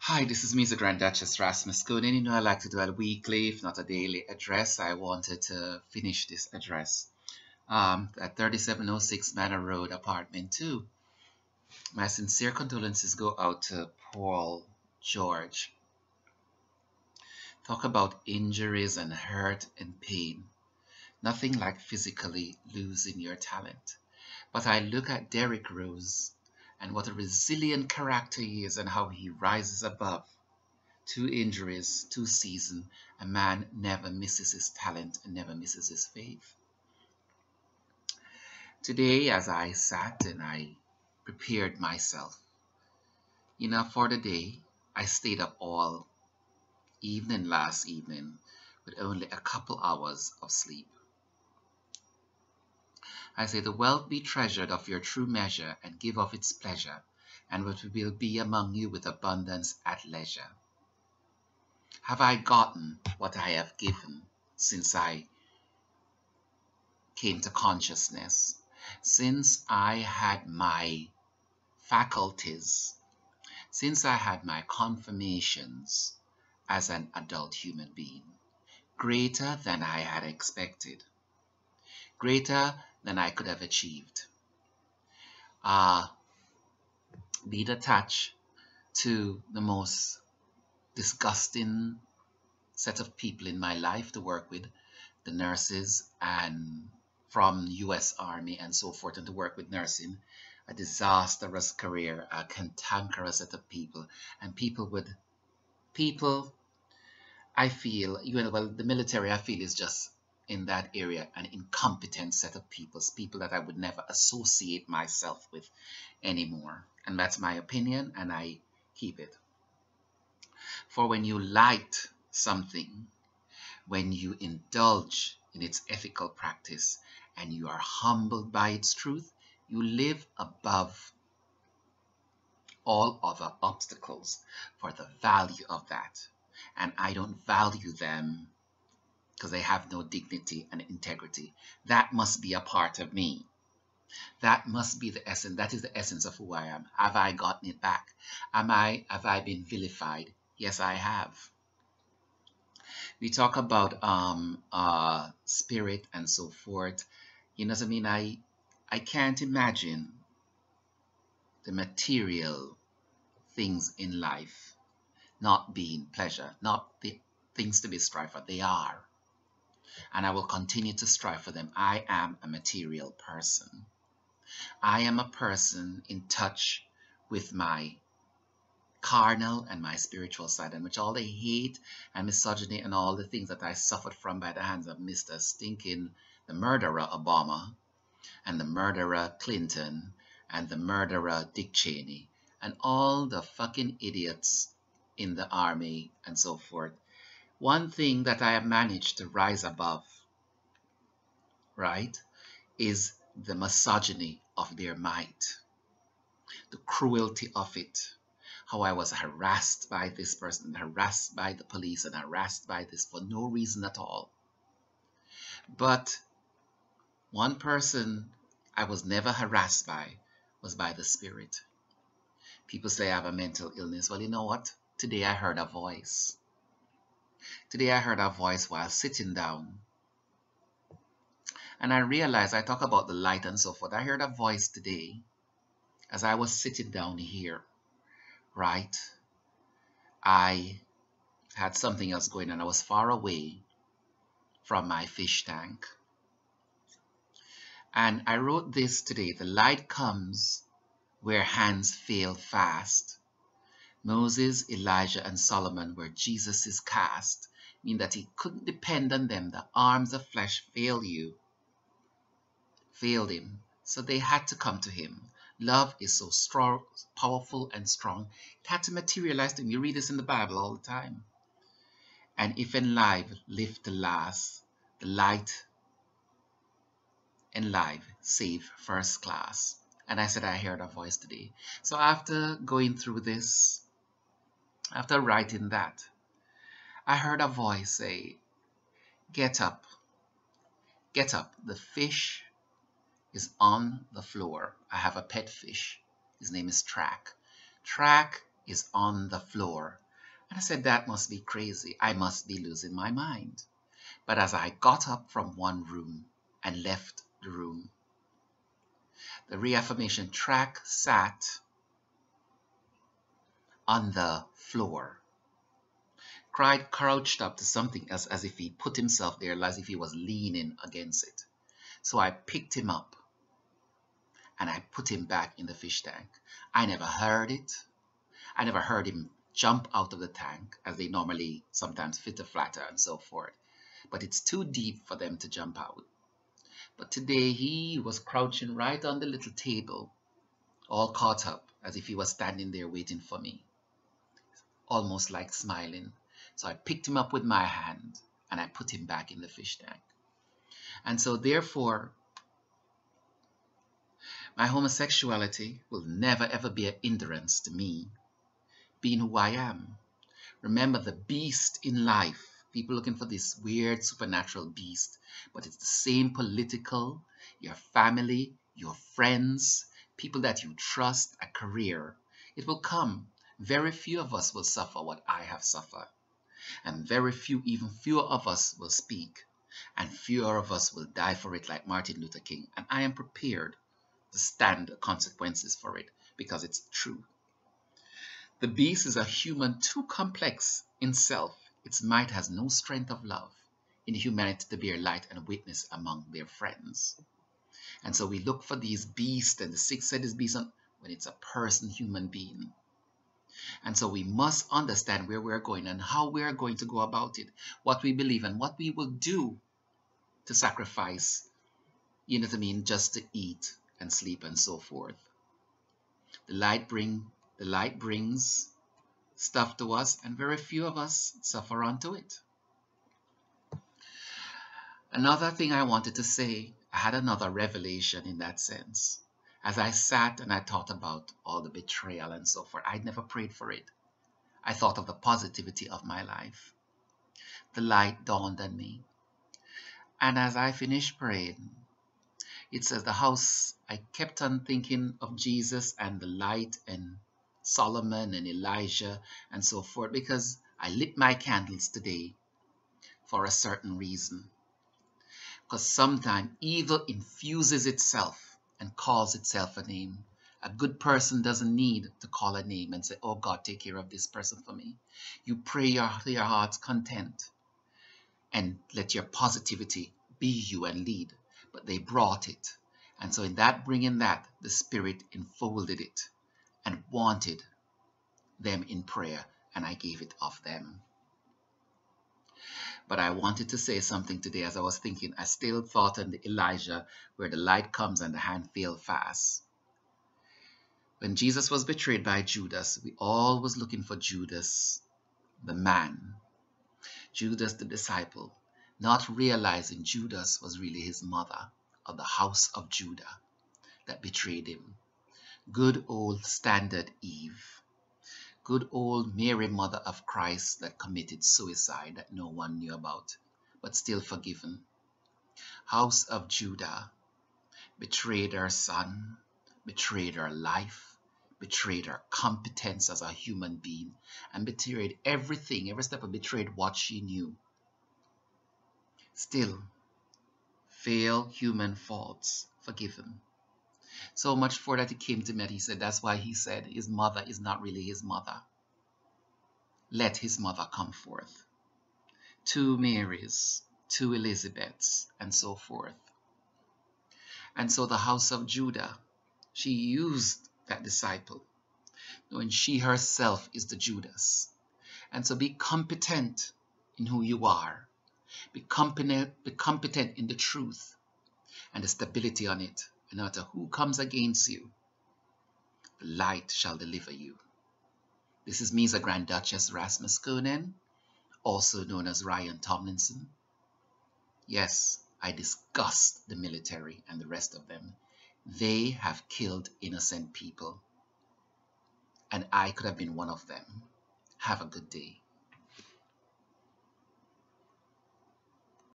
Hi, this is MEZA GRANDDUCHESS RASMASKONEN. You know I like to do a weekly, if not a daily address. I wanted to finish this address at 3706 Manor Road, Apartment 2. My sincere condolences go out to Paul George. Talk about injuries and hurt and pain. Nothing like physically losing your talent. But I look at Derrick Rose and what a resilient character he is and how he rises above. 2 injuries, 2 seasons, a man never misses his talent and never misses his faith. Today, as I sat and I prepared myself, for the day, I stayed up all evening last evening with only a couple hours of sleep. I say, the wealth be treasured of your true measure and give of its pleasure, and what will be among you with abundance at leisure. Have I gotten what I have given since I came to consciousness, since I had my faculties, since I had my confirmations as an adult human being, greater than I had expected, greater than I could have achieved. Being attached to the most disgusting set of people in my life to work with, the nurses and from US Army and so forth, and to work with nursing, a disastrous career, a cantankerous set of people, and people, I feel, the military, I feel, is just in that area an incompetent set of people that I would never associate myself with anymore. And that's my opinion, and I keep it. For when you light something, when you indulge in its ethical practice, and you are humbled by its truth, you live above all other obstacles for the value of that. And I don't value them because they have no dignity and integrity. That must be a part of me. That must be the essence. That is the essence of who I am. Have I gotten it back? Have I been vilified? Yes, I have. We talk about spirit and so forth. You know what I mean? I can't imagine the material things in life not being pleasure, not the things to be strived for. They are. And I will continue to strive for them. I am a material person. I am a person in touch with my carnal and my spiritual side, and which all the hate and misogyny and all the things that I suffered from by the hands of Mr. Stinking, the murderer Obama, and the murderer Clinton, and the murderer Dick Cheney, and all the fucking idiots in the army and so forth. One thing that I have managed to rise above, right, is the misogyny of their might, the cruelty of it. How I was harassed by this person, harassed by the police, and harassed by this for no reason at all. But one person I was never harassed by was by the spirit. People say I have a mental illness. Well, you know what? Today I heard a voice. Today I heard a voice while sitting down. And I realized, I talk about the light and so forth. I heard a voice today as I was sitting down here. Right, I had something else going on. I was far away from my fish tank. And I wrote this today. The light comes where hands fail fast. Moses, Elijah, and Solomon, where Jesus is cast, mean that he couldn't depend on them. The arms of flesh failed him. So they had to come to him. Love is so strong, powerful, and strong. It had to materialize to him. You read this in the Bible all the time. And if in life live to last, the light in life save first class. And I said I heard a voice today. So after going through this, after writing that, I heard a voice say, get up, get up. The fish is on the floor. I have a pet fish. His name is Track. Track is on the floor. And I said, that must be crazy. I must be losing my mind. But as I got up from one room and left the room, the reaffirmation track sat on the floor. Cried crouched up to something else as if he put himself there, as if he was leaning against it. So I picked him up and I put him back in the fish tank. I never heard it. I never heard him jump out of the tank, as they normally sometimes fit a flatter and so forth. But it's too deep for them to jump out. But today he was crouching right on the little table, all caught up, as if he was standing there waiting for me, almost like smiling. So I picked him up with my hand and I put him back in the fish tank. And so therefore, my homosexuality will never ever be an hindrance to me being who I am. Remember, the beast in life, people looking for this weird supernatural beast, but it's the same political, your family, your friends, people that you trust, a career. It will come. Very few of us will suffer what I have suffered. And very few, even fewer of us will speak. And fewer of us will die for it like Martin Luther King. And I am prepared to stand the consequences for it because it's true. The beast is a human too complex in self. Its might has no strength of love in humanity to bear light and witness among their friends. And so we look for these beasts and the six-headed beast when it's a person, human being. And so we must understand where we're going and how we're going to go about it, what we believe and what we will do to sacrifice, you know what I mean, just to eat and sleep and so forth. The light brings stuff to us, and very few of us suffer onto it. Another thing I wanted to say, I had another revelation in that sense. As I sat and I thought about all the betrayal and so forth, I'd never prayed for it. I thought of the positivity of my life. The light dawned on me. And as I finished praying, it says the house, I kept on thinking of Jesus and the light and Solomon and Elijah and so forth, because I lit my candles today for a certain reason. Because sometimes evil infuses itself and calls itself a name. A good person doesn't need to call a name and say, oh God, take care of this person for me. You pray your heart's content and let your positivity be you and lead. But they brought it. And so in that bringing that, the Spirit enfolded it and wanted them in prayer, and I gave it of them. But I wanted to say something today as I was thinking. I still thought on the Elijah where the light comes and the hand fell fast. When Jesus was betrayed by Judas, we all was looking for Judas, the man, Judas the disciple, not realizing Judas was really his mother of the house of Judah that betrayed him. Good old standard Eve. Good old Mary, mother of Christ, that committed suicide that no one knew about, but still forgiven. House of Judah betrayed her son, betrayed her life, betrayed her competence as a human being, and betrayed everything, every step of betrayed what she knew. Still, fail human faults, forgiven. So much for that he came to me and he said, that's why he said his mother is not really his mother. Let his mother come forth. 2 Marys, 2 Elizabeths, and so forth. And so the house of Judah, she used that disciple, knowing she herself is the Judas. And so be competent in who you are. Be competent in the truth and the stability on it. And no matter who comes against you, the light shall deliver you. This is MEZA GRANDDUCHESS RASMASKONEN, also known as Ryan Tomlinson. Yes, I disgust the military and the rest of them. They have killed innocent people, and I could have been one of them. Have a good day.